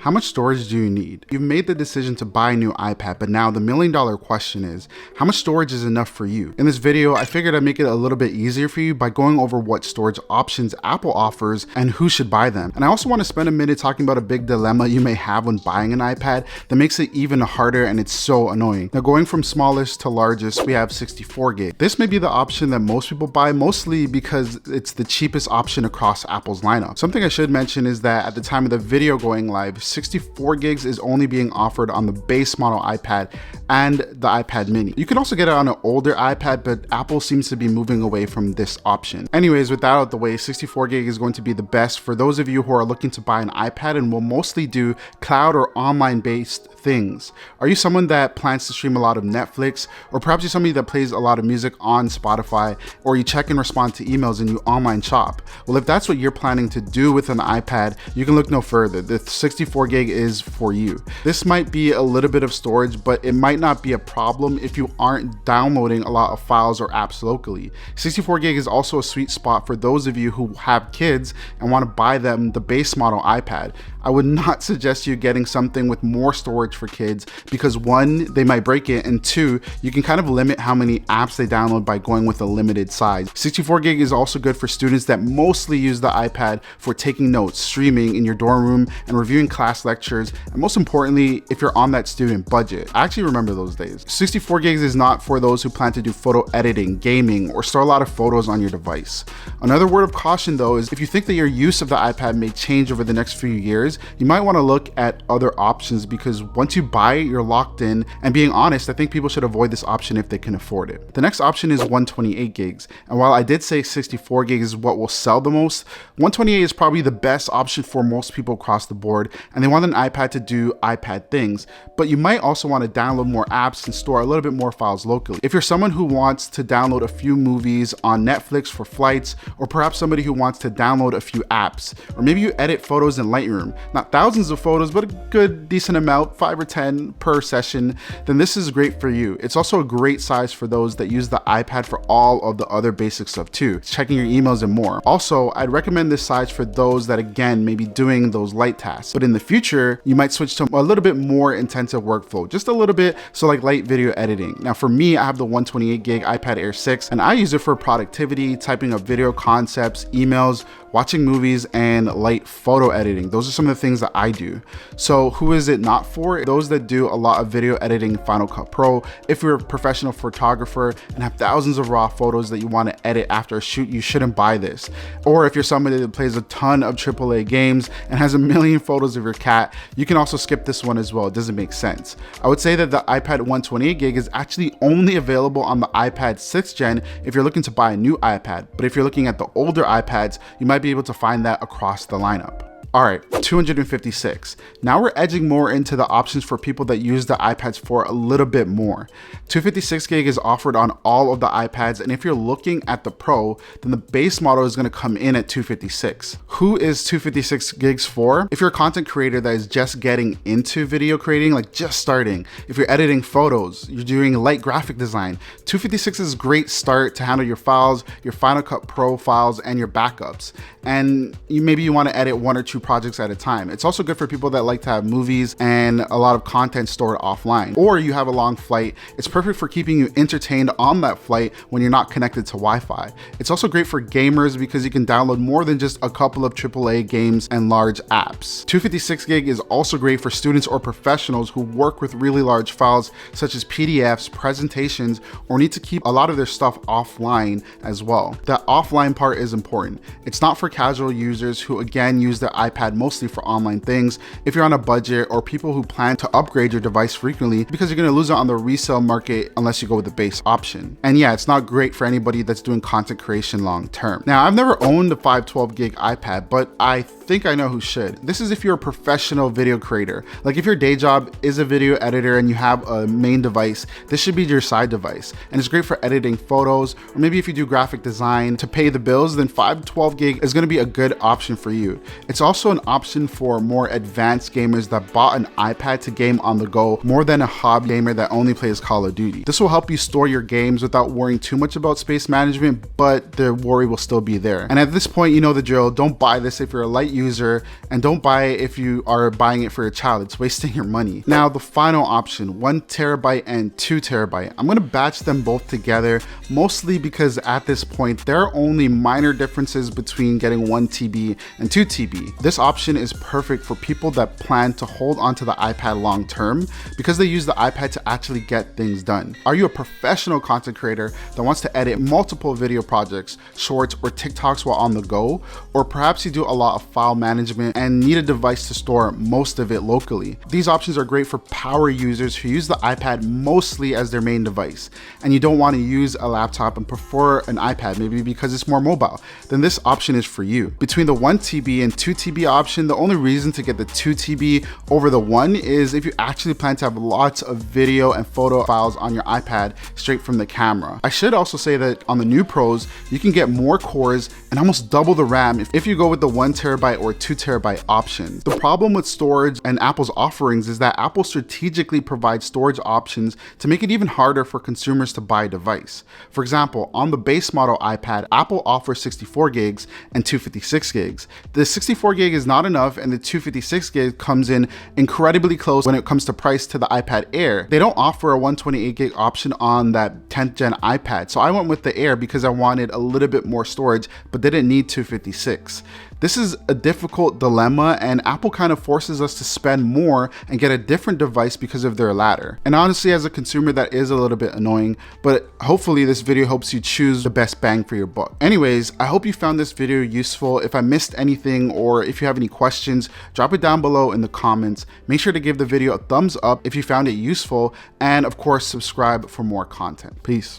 How much storage do you need? You've made the decision to buy a new iPad, but now the million-dollar question is, how much storage is enough for you? In this video, I figured I'd make it a little bit easier for you by going over what storage options Apple offers and who should buy them. And I also want to spend a minute talking about a big dilemma you may have when buying an iPad that makes it even harder and it's so annoying. Now, going from smallest to largest, we have 64 gig. This may be the option that most people buy, mostly because it's the cheapest option across Apple's lineup. Something I should mention is that at the time of the video going live, 64 gigs is only being offered on the base model iPad and the iPad mini. You can also get it on an older iPad, but Apple seems to be moving away from this option. Anyways, with that out of the way, 64 gig is going to be the best for those of you who are looking to buy an iPad and will mostly do cloud or online based things. Are you someone that plans to stream a lot of Netflix, or perhaps you're somebody that plays a lot of music on Spotify, or you check and respond to emails and you online shop? Well, if that's what you're planning to do with an iPad, you can look no further. The 64 gig is for you. This might be a little bit of storage, but it might not be a problem if you aren't downloading a lot of files or apps locally. 64 gig is also a sweet spot for those of you who have kids and want to buy them the base model iPad. I would not suggest you getting something with more storage for kids because one, they might break it, and two, you can kind of limit how many apps they download by going with a limited size. 64 gig is also good for students that mostly use the iPad for taking notes, streaming in your dorm room, and reviewing class lectures, and most importantly, if you're on that student budget. I actually remember those days. 64 gigs is not for those who plan to do photo editing, gaming, or store a lot of photos on your device. Another word of caution though is if you think that your use of the iPad may change over the next few years, you might want to look at other options because once you buy it, you're locked in. And being honest, I think people should avoid this option if they can afford it. The next option is 128 gigs. And while I did say 64 gigs is what will sell the most, 128 is probably the best option for most people across the board. And they want an iPad to do iPad things, but you might also want to download more apps and store a little bit more files locally. If you're someone who wants to download a few movies on Netflix for flights, or perhaps somebody who wants to download a few apps, or maybe you edit photos in Lightroom, not thousands of photos, but a good decent amount, 5 or 10 per session, then this is great for you. It's also a great size for those that use the iPad for all of the other basic stuff too, checking your emails and more. Also, I'd recommend this size for those that again may be doing those light tasks, but in the future, you might switch to a little bit more intensive workflow, just a little bit, so like light video editing. Now for me, I have the 128 gig iPad Air 6 and I use it for productivity, typing up video concepts, emails, watching movies, and light photo editing. Those are some of the things that I do. So who is it not for? Those that do a lot of video editing, Final Cut Pro. If you're a professional photographer and have thousands of raw photos that you want to edit after a shoot, you shouldn't buy this. Or if you're somebody that plays a ton of AAA games and has a million photos of your cat, you can also skip this one as well. It doesn't make sense. I would say that the iPad 128 gig is actually only available on the iPad 6th gen if you're looking to buy a new iPad. But if you're looking at the older iPads, you might be able to find that across the lineup. All right, 256. Now we're edging more into the options for people that use the iPads for a little bit more. 256 gig is offered on all of the iPads, and if you're looking at the Pro, then the base model is gonna come in at 256. Who is 256 gigs for? If you're a content creator that is just getting into video creating, like just starting, if you're editing photos, you're doing light graphic design, 256 is a great start to handle your files, your Final Cut Pro files, and your backups. And maybe you wanna edit one or two projects at a time. It's also good for people that like to have movies and a lot of content stored offline. Or you have a long flight. It's perfect for keeping you entertained on that flight when you're not connected to Wi-Fi. It's also great for gamers because you can download more than just a couple of AAA games and large apps. 256 gig is also great for students or professionals who work with really large files such as PDFs, presentations, or need to keep a lot of their stuff offline as well. That offline part is important. It's not for casual users who again use their iPad mostly for online things. If you're on a budget or people who plan to upgrade your device frequently because you're going to lose it on the resale market unless you go with the base option. And yeah, it's not great for anybody that's doing content creation long term. Now, I've never owned a 512 gig iPad, but I think I know who should. This is if you're a professional video creator. Like if your day job is a video editor and you have a main device, this should be your side device. And it's great for editing photos, or maybe if you do graphic design to pay the bills, then 512 gig is going to be a good option for you. It's also also an option for more advanced gamers that bought an iPad to game on the go more than a hobby gamer that only plays Call of Duty. This will help you store your games without worrying too much about space management, but the worry will still be there. And at this point, you know the drill. Don't buy this if you're a light user, and don't buy it if you are buying it for your child. It's wasting your money. Now, the final option, 1 terabyte and 2 terabyte. I'm gonna batch them both together, mostly because at this point, there are only minor differences between getting 1 TB and 2 TB. This option is perfect for people that plan to hold onto the iPad long term because they use the iPad to actually get things done. Are you a professional content creator that wants to edit multiple video projects, shorts, or TikToks while on the go? Or perhaps you do a lot of file management and need a device to store most of it locally. These options are great for power users who use the iPad mostly as their main device, and you don't want to use a laptop and prefer an iPad, maybe because it's more mobile. Then this option is for you. Between the 1 TB and 2 TB option, the only reason to get the 2 TB over the 1 is if you actually plan to have lots of video and photo files on your iPad straight from the camera. I should also say that on the new Pros, you can get more cores and almost double the RAM if you go with the 1 terabyte or 2 terabyte option. The problem with storage and Apple's offerings is that Apple strategically provides storage options to make it even harder for consumers to buy a device. For example, on the base model iPad, Apple offers 64 gigs and 256 gigs. The 64 gig is not enough, and the 256 gig comes in incredibly close when it comes to price to the iPad Air. They don't offer a 128 gig option on that 10th gen iPad, so I went with the Air because I wanted a little bit more storage but didn't need 256. This is a difficult dilemma, and Apple kind of forces us to spend more and get a different device because of their ladder. And honestly, as a consumer, that is a little bit annoying, but hopefully this video helps you choose the best bang for your buck. Anyways, I hope you found this video useful. If I missed anything or if you have any questions, drop it down below in the comments. Make sure to give the video a thumbs up if you found it useful, and of course, subscribe for more content. Peace.